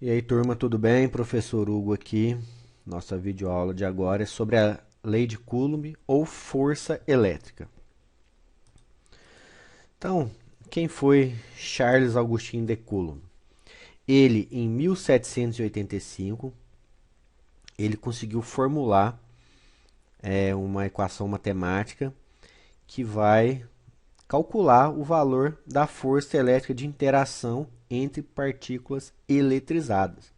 E aí, turma, tudo bem? Professor Hugo aqui. Nossa videoaula de agora é sobre a lei de Coulomb ou força elétrica. Então, quem foi Charles Augustin de Coulomb? Ele, em 1785, ele conseguiu formular uma equação matemática que vai calcular o valor da força elétrica de interação entre partículas eletrizadas.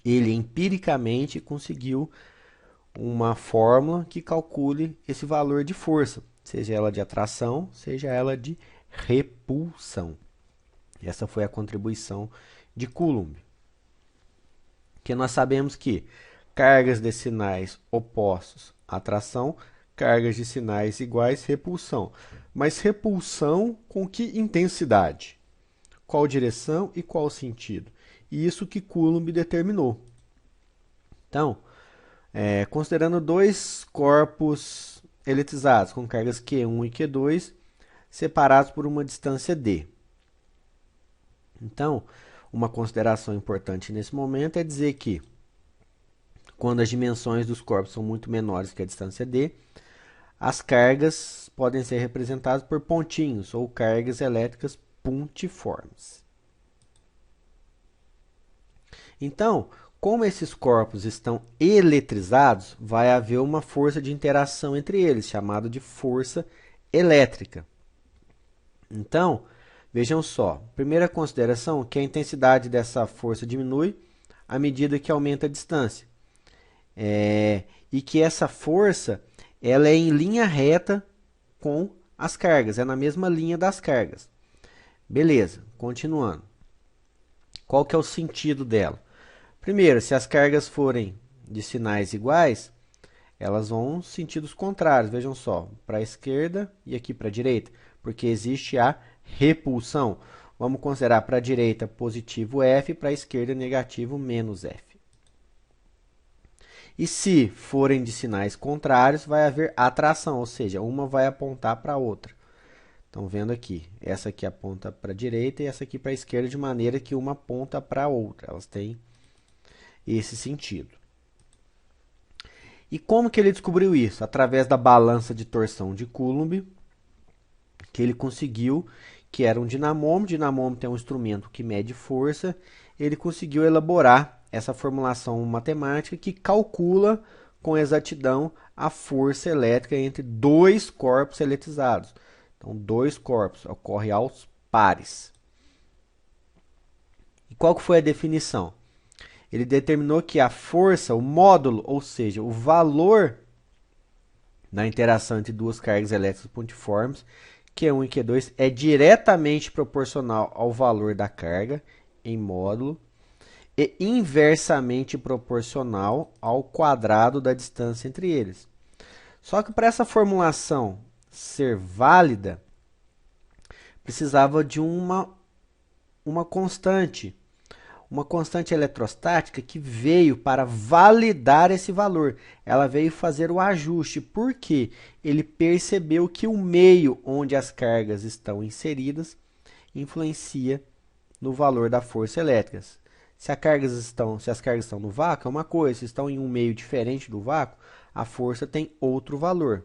Ele empiricamente conseguiu uma fórmula que calcule esse valor de força, seja ela de atração, seja ela de repulsão. Essa foi a contribuição de Coulomb. Que nós sabemos que cargas de sinais opostos, atração, cargas de sinais iguais, repulsão. Mas repulsão com que intensidade? Qual direção e qual sentido? E isso que Coulomb determinou. Então, considerando dois corpos eletrizados com cargas Q1 e Q2 separados por uma distância d. Então, uma consideração importante nesse momento é dizer que quando as dimensões dos corpos são muito menores que a distância d, as cargas podem ser representadas por pontinhos ou cargas elétricas pontiformes. Então, como esses corpos estão eletrizados, vai haver uma força de interação entre eles, chamada de força elétrica. Então, vejam só, primeira consideração, que a intensidade dessa força diminui à medida que aumenta a distância. E que essa força ela é em linha reta com as cargas, é na mesma linha das cargas. Beleza, continuando. Qual que é o sentido dela? Primeiro, se as cargas forem de sinais iguais, elas vão em sentidos contrários. Vejam só, para a esquerda e aqui para a direita, porque existe a repulsão. Vamos considerar para a direita positivo F, para a esquerda negativo menos F. E se forem de sinais contrários, vai haver atração, ou seja, uma vai apontar para a outra. Estão vendo aqui, essa aqui aponta para a direita e essa aqui para a esquerda, de maneira que uma aponta para a outra. Elas têm esse sentido. E como que ele descobriu isso? Através da balança de torção de Coulomb, que ele conseguiu, que era um dinamômetro. O dinamômetro é um instrumento que mede força. Ele conseguiu elaborar essa formulação matemática que calcula com exatidão a força elétrica entre dois corpos eletrizados. Então, dois corpos, ocorre aos pares. E qual que foi a definição? Ele determinou que a força, o módulo, ou seja, o valor da interação entre duas cargas elétricas pontiformes, Q1 e Q2, é diretamente proporcional ao valor da carga em módulo e inversamente proporcional ao quadrado da distância entre eles. Só que para essa formulação ser válida, precisava de uma constante eletrostática que veio para validar esse valor. Ela veio fazer o ajuste, porque ele percebeu que o meio onde as cargas estão inseridas influencia no valor da força elétrica. Se as cargas estão no vácuo, é uma coisa. Se estão em um meio diferente do vácuo, a força tem outro valor.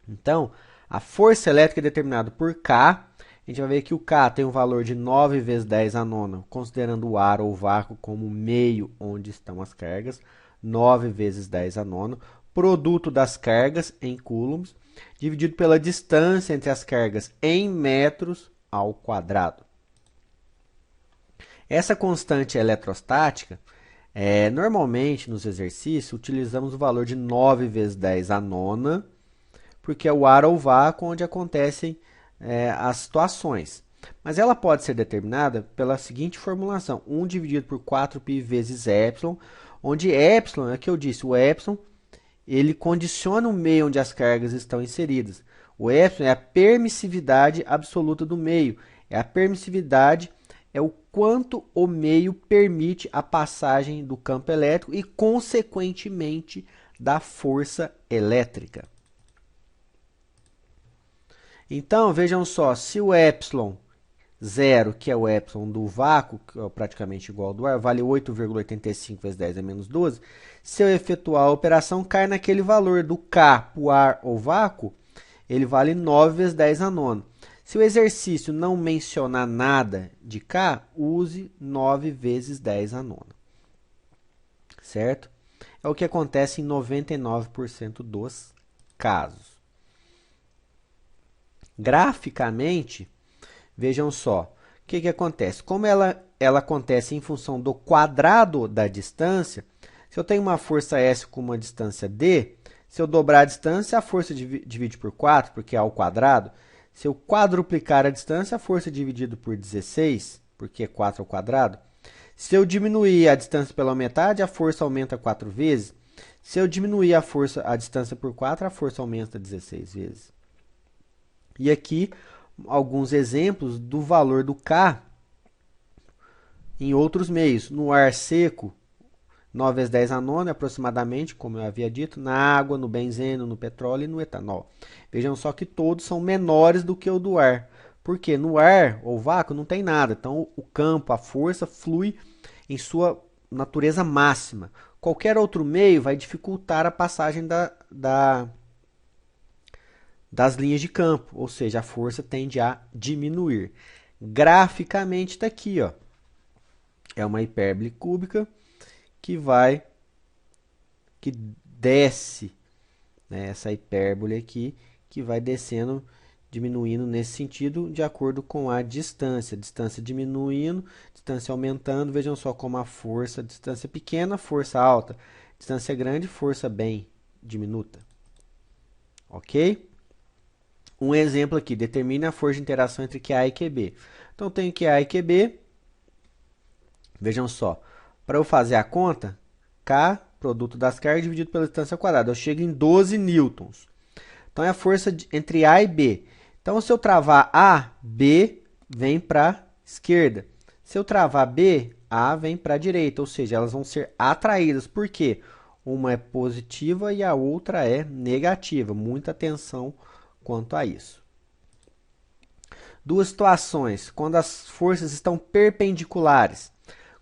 Então, a força elétrica é determinada por K. A gente vai ver que o K tem um valor de 9 vezes 10 a nona, considerando o ar ou o vácuo como meio onde estão as cargas. 9 vezes 10 a nona. Produto das cargas em coulombs, dividido pela distância entre as cargas em metros ao quadrado. Essa constante eletrostática, normalmente nos exercícios, utilizamos o valor de 9 vezes 10 a nona, porque é o ar ou vácuo onde acontecem as situações. Mas ela pode ser determinada pela seguinte formulação: 1 dividido por 4π vezes epsilon, onde epsilon, é que eu disse, o epsilon, ele condiciona o meio onde as cargas estão inseridas. O epsilon é a permissividade absoluta do meio. A permissividade é o quanto o meio permite a passagem do campo elétrico e, consequentemente, da força elétrica. Então, vejam só, se o epsilon 0, que é o epsilon do vácuo, que é praticamente igual ao do ar, vale 8,85 vezes 10 a menos 12. Se eu efetuar a operação, cai naquele valor do K para o ar ou vácuo, ele vale 9 vezes 10 a nona. Se o exercício não mencionar nada de K, use 9 vezes 10 a nona. Certo? É o que acontece em 99% dos casos. Graficamente, vejam só, o que acontece? Como ela acontece em função do quadrado da distância, se eu tenho uma força S com uma distância D, se eu dobrar a distância, a força divide por 4, porque é ao quadrado. Se eu quadruplicar a distância, a força dividido por 16, porque é 4 ao quadrado. Se eu diminuir a distância pela metade, a força aumenta 4 vezes. Se eu diminuir a distância por 4, a força aumenta 16 vezes. E aqui, alguns exemplos do valor do K em outros meios. No ar seco, 9 vezes 10 a nona, aproximadamente, como eu havia dito, na água, no benzeno, no petróleo e no etanol. Vejam só que todos são menores do que o do ar. Porque no ar, ou vácuo, não tem nada. Então, o campo, a força, flui em sua natureza máxima. Qualquer outro meio vai dificultar a passagem das linhas de campo, ou seja, a força tende a diminuir. Graficamente está aqui, ó. É uma hipérbole cúbica que desce, né, essa hipérbole aqui, que vai descendo, diminuindo nesse sentido, de acordo com a distância. Distância diminuindo, distância aumentando. Vejam só como a força, distância pequena, força alta. Distância grande, força bem diminuta. Ok? Um exemplo aqui, determine a força de interação entre QA e QB. Então, eu tenho QA e QB. Vejam só, para eu fazer a conta, K, produto das cargas, dividido pela distância quadrada. Eu chego em 12 newtons. Então, é a força entre A e B. Então, se eu travar A, B vem para a esquerda. Se eu travar B, A vem para a direita. Ou seja, elas vão ser atraídas. Por quê? Uma é positiva e a outra é negativa. Muita atenção quanto a isso. Duas situações, quando as forças estão perpendiculares.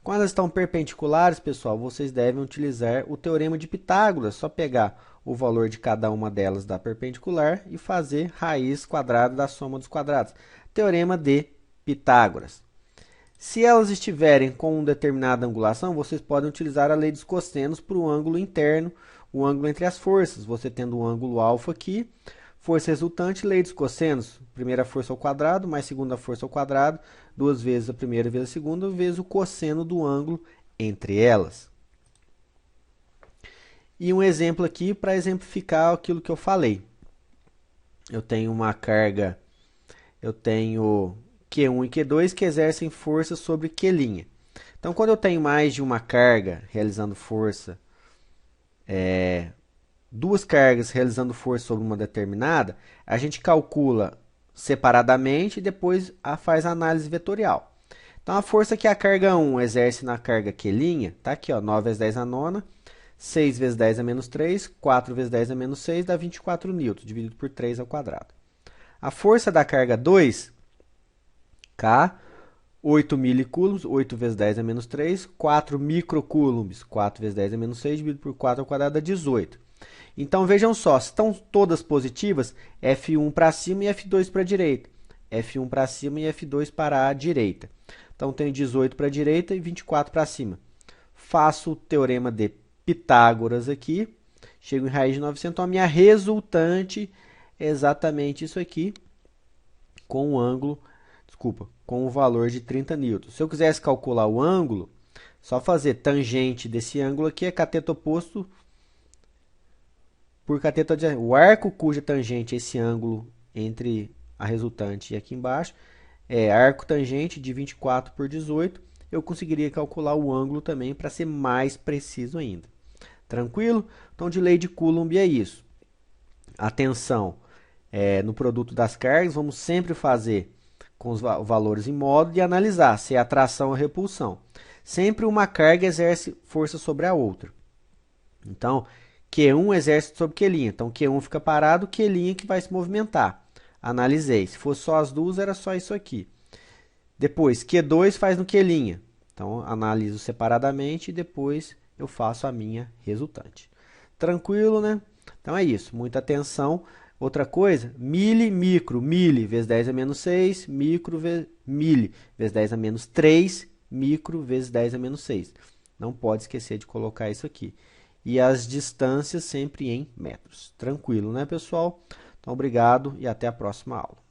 Quando elas estão perpendiculares, pessoal, vocês devem utilizar o teorema de Pitágoras. Só pegar o valor de cada uma delas da perpendicular e fazer raiz quadrada da soma dos quadrados. Teorema de Pitágoras. Se elas estiverem com uma determinada angulação, vocês podem utilizar a lei dos cossenos para o ângulo interno, o ângulo entre as forças. Você tendo o ângulo alfa aqui, força resultante, lei dos cossenos. Primeira força ao quadrado, mais segunda força ao quadrado, 2 vezes a primeira vezes a segunda, vezes o cosseno do ângulo entre elas. E um exemplo aqui para exemplificar aquilo que eu falei. Eu tenho uma carga, eu tenho Q1 e Q2 que exercem força sobre Q'. Então, quando eu tenho mais de uma carga realizando força, duas cargas realizando força sobre uma determinada, a gente calcula separadamente e depois faz a análise vetorial. Então, a força que a carga 1 exerce na carga Q', está aqui, ó, 9 vezes 10 a nona, 6 vezes 10 a menos 3, 4 vezes 10 a menos 6, dá 24 newtons, dividido por 3 ao quadrado. A força da carga 2, K, 8 milicoulombs, 8 vezes 10 a menos 3, 4 microcoulombs, 4 vezes 10 a menos 6, dividido por 4 ao quadrado dá 18. Então, vejam só, se estão todas positivas, F1 para cima e F2 para a direita. F1 para cima e F2 para a direita. Então, tenho 18 para a direita e 24 para cima. Faço o teorema de Pitágoras aqui. Chego em raiz de 900. Então, a minha resultante é exatamente isso aqui, com o ângulo, com o valor de 30 newtons. Se eu quisesse calcular o ângulo, só fazer tangente desse ângulo aqui é cateto oposto por cateto adjacente. O arco cuja tangente é esse ângulo entre a resultante e aqui embaixo é arco tangente de 24 por 18. Eu conseguiria calcular o ângulo também para ser mais preciso ainda. Tranquilo? Então, de lei de Coulomb é isso. Atenção no produto das cargas, vamos sempre fazer com os valores em módulo e analisar se é atração ou repulsão. Sempre uma carga exerce força sobre a outra. Então, Q1 exerce sobre Q'. Então, Q1 fica parado, Q' que vai se movimentar. Analisei. Se fosse só as duas, era só isso aqui. Depois, Q2 faz no Q'. Então, analiso separadamente e depois eu faço a minha resultante. Tranquilo, né? Então é isso, muita atenção. Outra coisa, mili, micro, mili vezes 10 a menos 6, micro, mili vezes 10 a menos 3, micro vezes 10 a menos 6. Não pode esquecer de colocar isso aqui. E as distâncias sempre em metros. Tranquilo, né, pessoal? Então, obrigado e até a próxima aula.